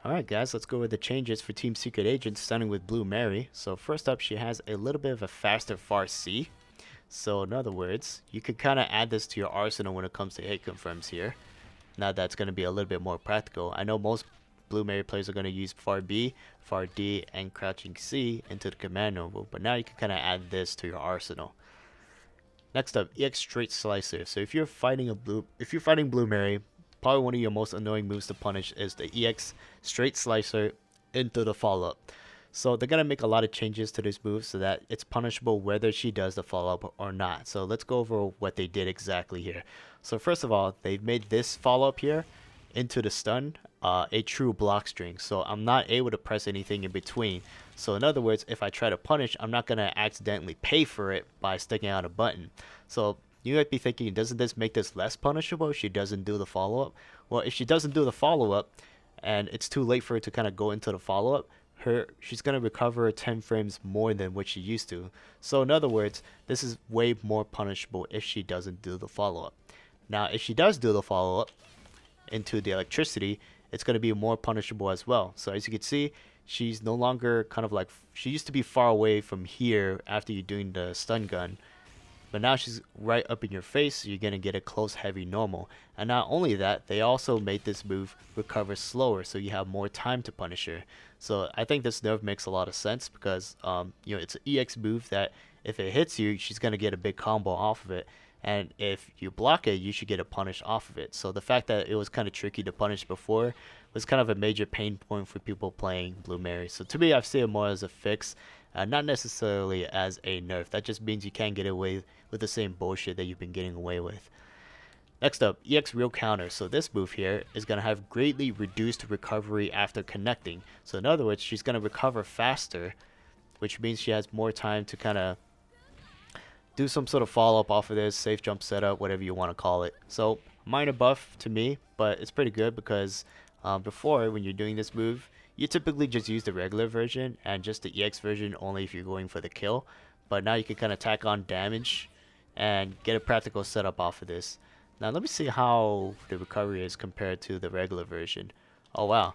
Alright guys, let's go with the changes for Team Secret Agent, starting with Blue Mary. So first up, she has a little bit of a faster Far C. So in other words, you could kind of add this to your arsenal when it comes to hit confirms here. Now that's going to be a little bit more practical. I know most Blue Mary players are going to use Far B, Far D, and Crouching C into the command move, but now you can kind of add this to your arsenal. Next up, EX Straight Slicer. So if you're fighting Blue Mary, probably one of your most annoying moves to punish is the EX Straight Slicer into the follow-up. So they're going to make a lot of changes to this move so that it's punishable whether she does the follow-up or not. So let's go over what they did exactly here. So first of all, they've made this follow-up here into the stun a true block string. So I'm not able to press anything in between. So in other words, if I try to punish, I'm not going to accidentally pay for it by sticking out a button. So you might be thinking, doesn't this make this less punishable if she doesn't do the follow-up? Well, if she doesn't do the follow-up and it's too late for her to kind of go into the follow-up, she's going to recover 10 frames more than what she used to. So in other words, this is way more punishable if she doesn't do the follow-up. Now, if she does do the follow-up into the electricity, it's going to be more punishable as well. So as you can see, she's no longer kind of like, she used to be far away from here after you're doing the stun gun, but now she's right up in your face, so you're going to get a close heavy normal. And not only that, they also made this move recover slower, so you have more time to punish her. So I think this nerf makes a lot of sense because it's an EX move that if it hits you, she's going to get a big combo off of it. And if you block it, you should get a punish off of it. So the fact that it was kind of tricky to punish before was kind of a major pain point for people playing Blue Mary. So to me, I've seen it more as a fix, not necessarily as a nerf. That just means you can't get away with the same bullshit that you've been getting away with. Next up, EX Real Counter. So this move here is going to have greatly reduced recovery after connecting. So in other words, she's going to recover faster, which means she has more time to kind of do some sort of follow-up off of this, safe jump setup, whatever you want to call it. So minor buff to me, but it's pretty good because before, when you're doing this move, you typically just use the regular version and just the EX version only if you're going for the kill. But now you can kind of tack on damage and get a practical setup off of this. Now let me see how the recovery is compared to the regular version. Oh wow,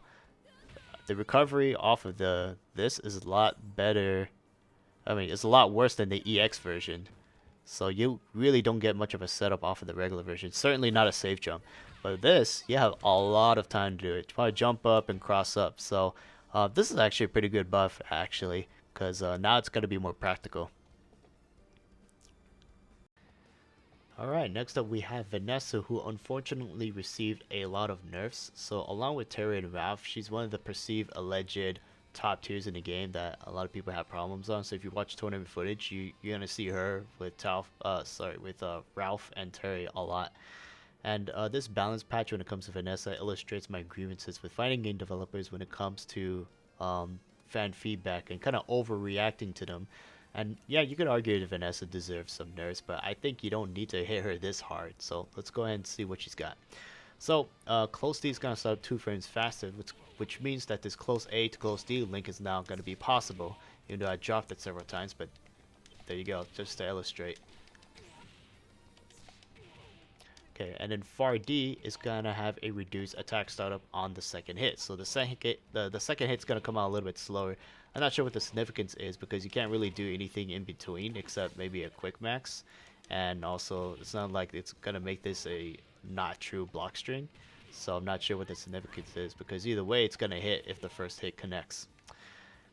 the recovery off of this is a lot better. I mean, it's a lot worse than the EX version. So you really don't get much of a setup off of the regular version. Certainly not a safe jump. But this, you have a lot of time to do it. Probably jump up and cross up. So this is actually a pretty good buff, actually, because now it's going to be more practical. Alright, next up we have Vanessa, who unfortunately received a lot of nerfs. So along with Terry and Ralph, she's one of the perceived alleged top tiers in the game that a lot of people have problems on. So if you watch tournament footage, you're gonna see her with Ralph and Terry a lot. And this balance patch when it comes to Vanessa illustrates my grievances with fighting game developers when it comes to fan feedback and kind of overreacting to them. And yeah, you could argue that Vanessa deserves some nerfs, but I think you don't need to hit her this hard. So let's go ahead and see what she's got. So close D is going to start 2 frames faster, which means that this close A to close D link is now going to be possible. Even though I dropped it several times, but there you go, just to illustrate. Okay, and then far D is going to have a reduced attack startup on the second hit. So the second hit is going to come out a little bit slower. I'm not sure what the significance is because you can't really do anything in between except maybe a quick max. And also, it's not like it's going to make this a not true block string. So I'm not sure what the significance is because either way, it's going to hit if the first hit connects.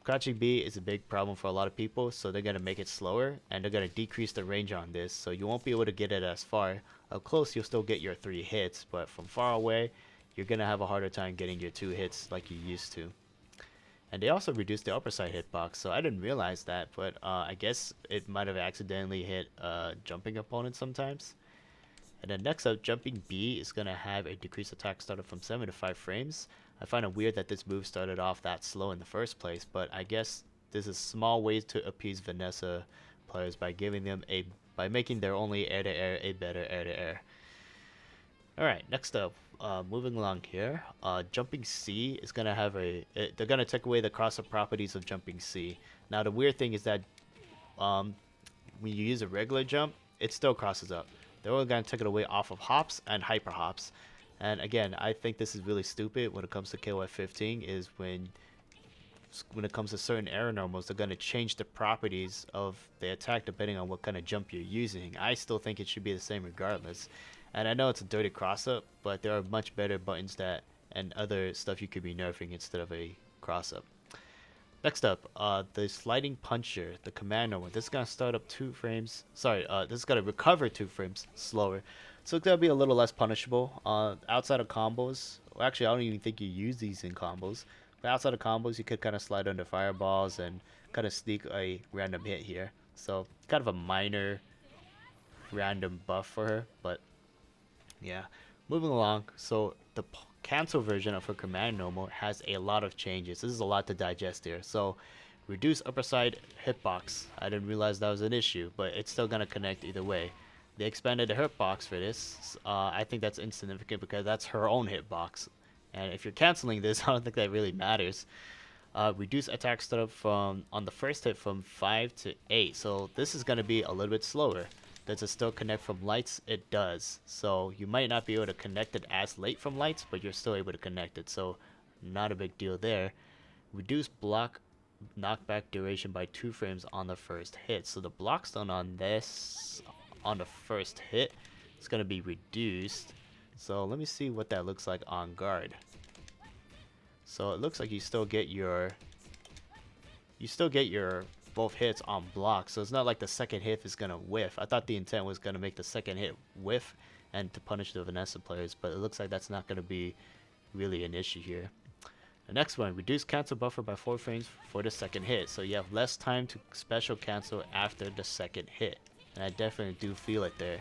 Crouching B is a big problem for a lot of people, so they're going to make it slower and they're going to decrease the range on this, so you won't be able to get it as far. Up close, you'll still get your 3 hits, but from far away, you're going to have a harder time getting your 2 hits like you used to. And they also reduced the upper side hitbox, so I didn't realize that, but I guess it might have accidentally hit jumping opponents sometimes. And then next up, jumping B is going to have a decreased attack startup from 7 to 5 frames. I find it weird that this move started off that slow in the first place, but I guess this is small ways to appease Vanessa players by making their only air-to-air a better air-to-air. Alright, next up, moving along here, jumping C is going to have they're going to take away the cross-up properties of jumping C. Now the weird thing is that when you use a regular jump, it still crosses up. They're only going to take it away off of hops and hyper hops. And again, I think this is really stupid when it comes to KOF15 is when it comes to certain air normals, they're going to change the properties of the attack depending on what kind of jump you're using. I still think it should be the same regardless. And I know it's a dirty cross-up, but there are much better buttons that and other stuff you could be nerfing instead of a cross-up. Next up, the sliding puncher, the command normal. This is going to start up 2 frames. Sorry, this is going to recover 2 frames slower. So it's going to be a little less punishable. Outside of combos, well, actually I don't even think you use these in combos. But outside of combos, you could kind of slide under fireballs and kind of sneak a random hit here. So kind of a minor random buff for her, but yeah. Moving along, so the cancel version of her command normal has a lot of changes. This is a lot to digest here. So reduce upper side hitbox. I didn't realize that was an issue, but it's still gonna connect either way. They expanded the hitbox for this. I think that's insignificant because that's her own hitbox. And if you're canceling this, I don't think that really matters. Reduce attack startup from on the first hit from 5 to 8. So this is going to be a little bit slower. Does it still connect from lights? It does. So you might not be able to connect it as late from lights, but you're still able to connect it. So not a big deal there. Reduce block knockback duration by 2 frames on the first hit. So the block stun on this, on the first hit, is going to be reduced. So let me see what that looks like on guard. So it looks like you still get your both hits on block. So it's not like the second hit is gonna whiff. I thought the intent was gonna make the second hit whiff and to punish the Vanessa players, but it looks like that's not gonna be really an issue here. The next one, reduce cancel buffer by 4 frames for the second hit. So you have less time to special cancel after the second hit. And I definitely do feel it there.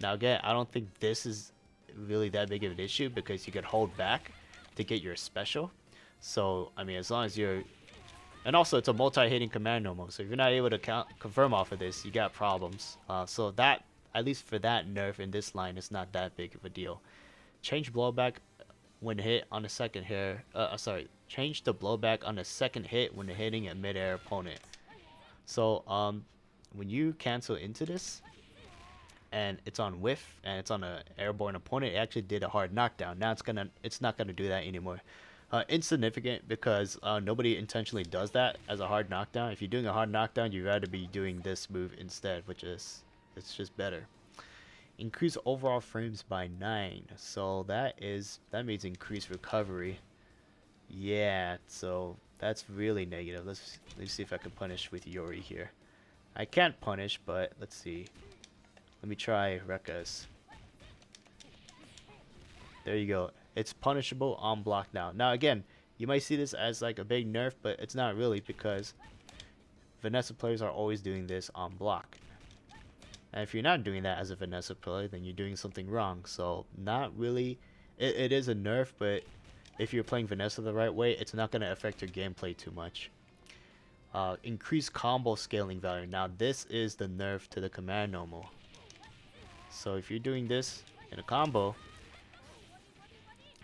Now again, I don't think this is really that big of an issue because you could hold back to get your special. So I mean, as long as you're, and also it's a multi-hitting command normal, so if you're not able to confirm off of this, you got problems. So that, at least for that nerf in this line, is not that big of a deal. Change blowback when hit on the second hit. Change the blowback on the second hit when hitting a mid-air opponent. So when you cancel into this and it's on whiff and it's on an airborne opponent, it actually did a hard knockdown. Now it's not gonna do that anymore. Insignificant because nobody intentionally does that as a hard knockdown. If you're doing a hard knockdown, you'd rather be doing this move instead, which is, it's just better. Increase overall frames by 9. So that means increase recovery. Yeah, so that's really negative. Let's see if I can punish with Yori here. I can't punish, but let's see. Let me try Rekka's. There you go. It's punishable on block now. Now again, you might see this as like a big nerf, but it's not really because Vanessa players are always doing this on block. And if you're not doing that as a Vanessa player, then you're doing something wrong. So not really. It is a nerf, but if you're playing Vanessa the right way, it's not going to affect your gameplay too much. Increase combo scaling value. Now this is the nerf to the command normal. So if you're doing this in a combo,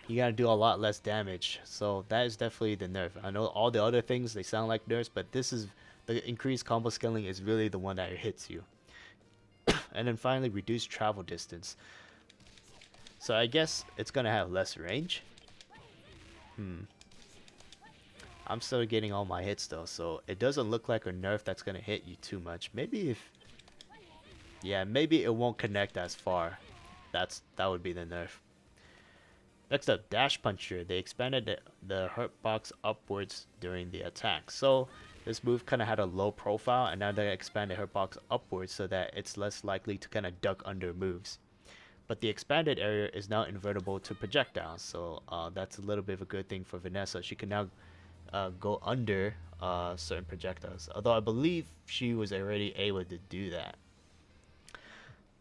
you gotta do a lot less damage. So that is definitely the nerf. I know all the other things, they sound like nerfs, but this is the increased combo scaling is really the one that hits you. And then finally, reduce travel distance. So I guess it's gonna have less range. I'm still getting all my hits though, so it doesn't look like a nerf that's gonna hit you too much. Maybe maybe it won't connect as far. That would be the nerf. Next up, Dash Puncher. They expanded the hurt box upwards during the attack. So this move kind of had a low profile, and now they expanded hurt box upwards so that it's less likely to kind of duck under moves. But the expanded area is now invertible to projectiles, so that's a little bit of a good thing for Vanessa. She can now go under certain projectiles, although I believe she was already able to do that.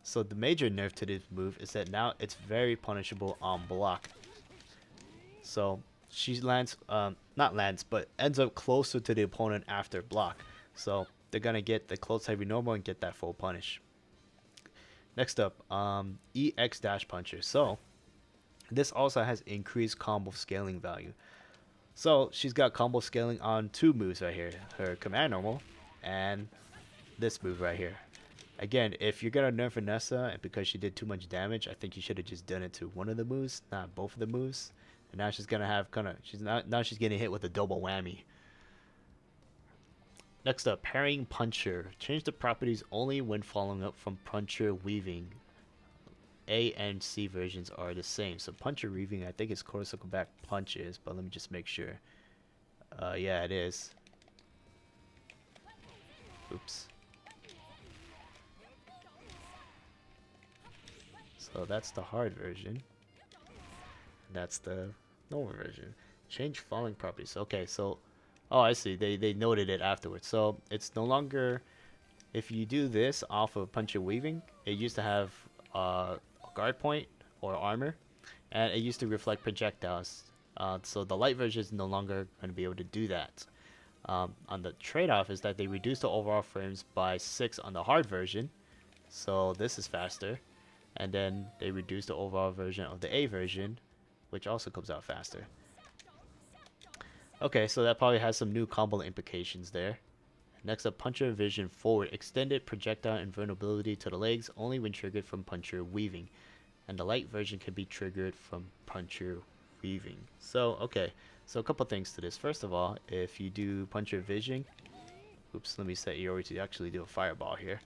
So the major nerf to this move is that now it's very punishable on block. So she lands, not lands, but ends up closer to the opponent after block. So they're gonna get the close heavy normal and get that full punish. Next up, EX Dash Puncher. So this also has increased combo scaling value. So she's got combo scaling on 2 moves right here. Her command normal and this move right here. Again, if you're gonna nerf Vanessa and because she did too much damage, I think you should have just done it to one of the moves, not both of the moves. And now she's gonna have now she's getting hit with a double whammy. Next up, parrying puncher. Change the properties only when following up from puncher weaving. A and C versions are the same. So puncher weaving, I think it's quarter circle back punches, but let me just make sure. Yeah, it is. Oops. So that's the hard version. That's the normal version. Change falling properties. Okay, so oh, I see. They noted it afterwards. So it's no longer, if you do this off of puncher weaving, it used to have guard point or armor, and it used to reflect projectiles. So the light version is no longer going to be able to do that. On the trade-off is that they reduce the overall frames by 6 on the hard version, so this is faster, and then they reduce the overall version of the A version, which also comes out faster. Okay, so that probably has some new combo implications there. Next up, puncher vision forward. Extended projectile invulnerability to the legs only when triggered from puncher weaving. And the light version can be triggered from puncher weaving. So, okay. So a couple things to this. First of all, if you do puncher vision, oops, let me set Iori to actually do a fireball here.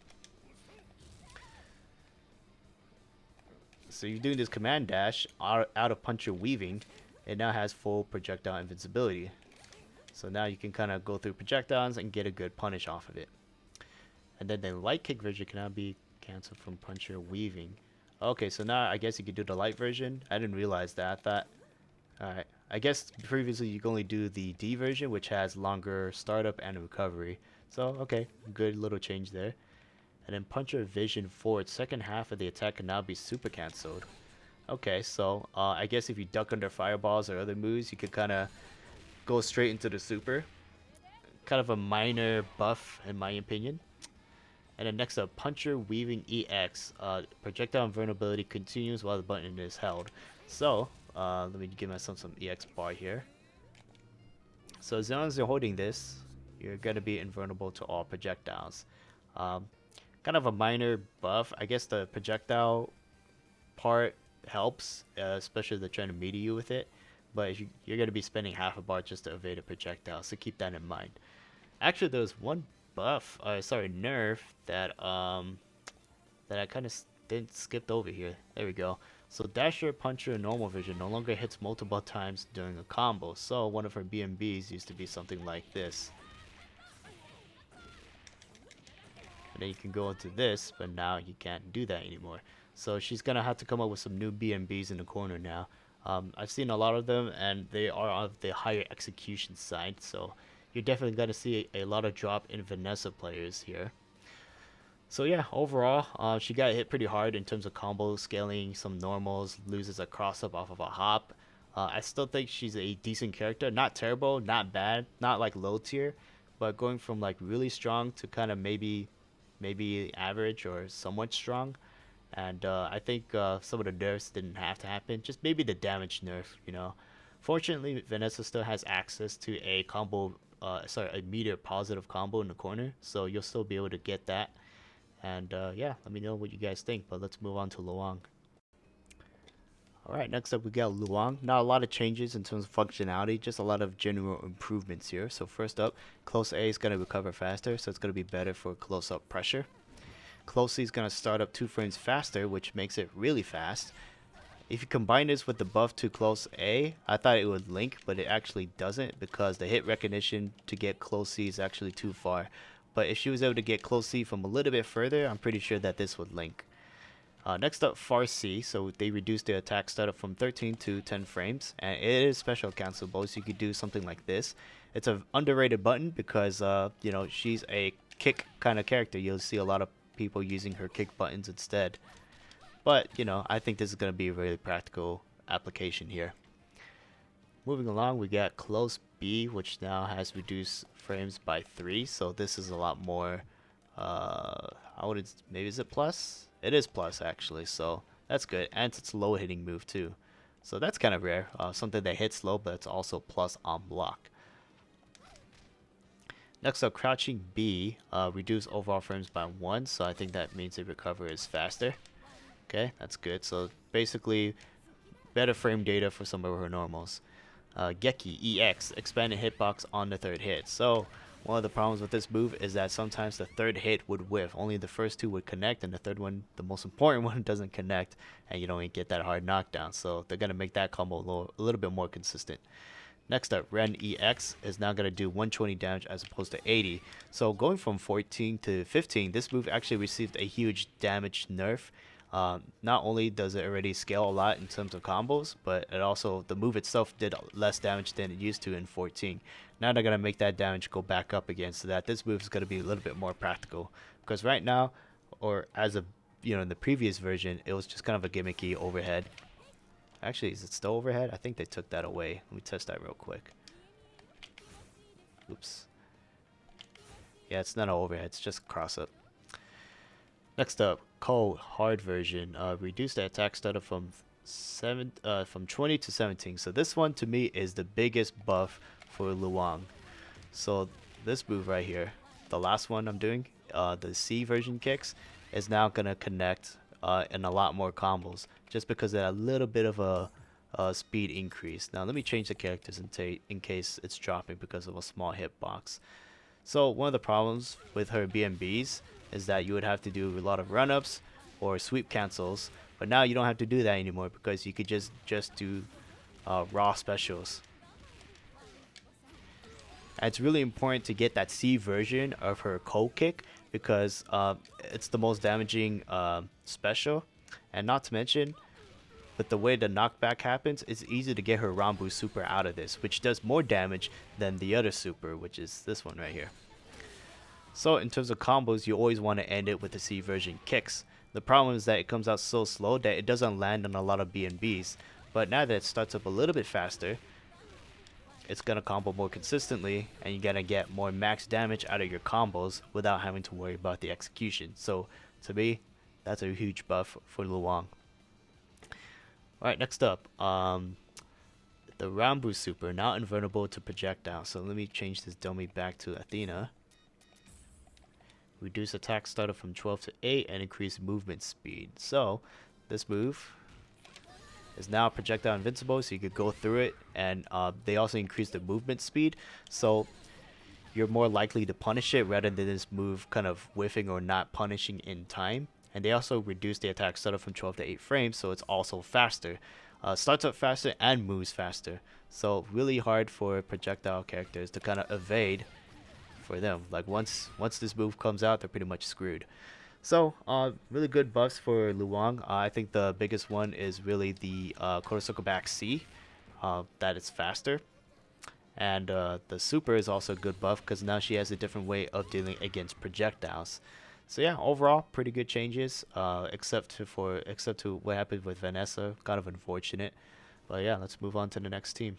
So you're doing this command dash out of puncher weaving. It now has full projectile invincibility. So now you can kind of go through projectiles and get a good punish off of it. And then the light kick version can now be cancelled from puncher weaving. Okay, so now I guess you could do the light version. I didn't realize that. Alright. I guess previously you could only do the D version, which has longer startup and recovery. So, okay, good little change there. And then puncher vision forward. Second half of the attack can now be super cancelled. Okay, so I guess if you duck under fireballs or other moves, you could kind of go straight into the super. Kind of a minor buff in my opinion. And then next up, puncher weaving EX. Projectile invulnerability continues while the button is held. So let me give myself some EX bar here. So as long as you're holding this, you're gonna be invulnerable to all projectiles. Kind of a minor buff. I guess the projectile part helps, especially if they're trying to meter you with it. But if you're going to be spending half a bar just to evade a projectile, so keep that in mind. Actually, there was one buff, nerf that that I kind of skipped over here. There we go. So Dasher, Puncher, and Normal Vision no longer hits multiple times during a combo. So one of her BMBs used to be something like this. And then you can go into this, but now you can't do that anymore. So she's going to have to come up with some new BMBs in the corner now. I've seen a lot of them, and they are of the higher execution side, so you're definitely going to see a lot of drop in Vanessa players here. So yeah, overall, she got hit pretty hard in terms of combo scaling, some normals, loses a cross-up off of a hop. I still think she's a decent character, not terrible, not bad, not like low tier, but going from like really strong to kind of maybe average or somewhat strong. And I think some of the nerfs didn't have to happen. Just maybe the damage nerf, you know. Fortunately, Vanessa still has access to a combo, a meter positive combo in the corner. So you'll still be able to get that. And yeah, let me know what you guys think. But let's move on to Luong. Alright, next up we got Luong. Not a lot of changes in terms of functionality, just a lot of general improvements here. So first up, close A is going to recover faster, so it's going to be better for close-up pressure. Close C is going to start up 2 frames faster, which makes it really fast. If you combine this with the buff to close A, I thought it would link, but it actually doesn't because the hit recognition to get close C is actually too far. But if she was able to get close C from a little bit further, I'm pretty sure that this would link. Next up, far C. So they reduced the attack startup from 13 to 10 frames, and it is special cancelable, so you could do something like this. It's an underrated button because you know, she's a kick kind of character. You'll see a lot of people using her kick buttons instead, but you know, I think this is going to be a really practical application here. Moving along, we got close B, which now has reduced frames by 3, so this is a lot more maybe is it plus? It is plus actually, so that's good, and it's a low hitting move too, so that's kind of rare, something that hits low but it's also plus on block. Next up, crouching B, reduce overall frames by 1, so I think that means the recovery is faster. Okay, that's good. So basically, better frame data for some of her normals. Geki EX, expanded hitbox on the third hit. So one of the problems with this move is that sometimes the third hit would whiff. Only the first two would connect, and the third one, the most important one, doesn't connect, and you don't get that hard knockdown. So they're gonna make that combo a little bit more consistent. Next up, Ren EX is now going to do 120 damage as opposed to 80. So going from 14 to 15, this move actually received a huge damage nerf. Not only does it already scale a lot in terms of combos, but it also, the move itself did less damage than it used to in 14. Now they're going to make that damage go back up again, so that this move is going to be a little bit more practical. Because right now, or as of, in the previous version, it was just kind of a gimmicky overhead. Actually, is it still overhead? I think they took that away. Let me test that real quick. Oops. Yeah, it's not an overhead. It's just cross up. Next up, Ko hard version. Reduce the attack stutter from 20 to 17. So this one to me is the biggest buff for Luong. So this move right here, the last one I'm doing, the C version kicks, is now gonna connect in a lot more combos, just because of a little bit of a speed increase. Now let me change the characters in case it's dropping because of a small hitbox. So one of the problems with her BMBs is that you would have to do a lot of run-ups or sweep cancels, but now you don't have to do that anymore because you could just do raw specials. And it's really important to get that C version of her Ko kick because it's the most damaging special, and not to mention, with the way the knockback happens, it's easy to get her Rambu super out of this, which does more damage than the other super, which is this one right here. So in terms of combos, you always want to end it with the C version kicks. The problem is that it comes out so slow that it doesn't land on a lot of BNBs, but now that it starts up a little bit faster, it's going to combo more consistently, and you're going to get more max damage out of your combos without having to worry about the execution. So to me, that's a huge buff for Luong. Alright, next up, the Rambu super, now invulnerable to projectile. So let me change this dummy back to Athena. Reduce attack starter from 12 to 8 and increase movement speed. So this move is now projectile invincible, so you could go through it, and they also increase the movement speed, so you're more likely to punish it rather than this move kind of whiffing or not punishing in time. And they also reduce the attack starter from 12 to 8 frames, so it's also faster. Starts up faster and moves faster, so really hard for projectile characters to kind of evade for them. Like once this move comes out, they're pretty much screwed. So, really good buffs for Luong. I think the biggest one is really the quarter circle back C, that it's faster. And the super is also a good buff because now she has a different way of dealing against projectiles. So yeah, overall, pretty good changes, except to what happened with Vanessa. Kind of unfortunate. But yeah, let's move on to the next team.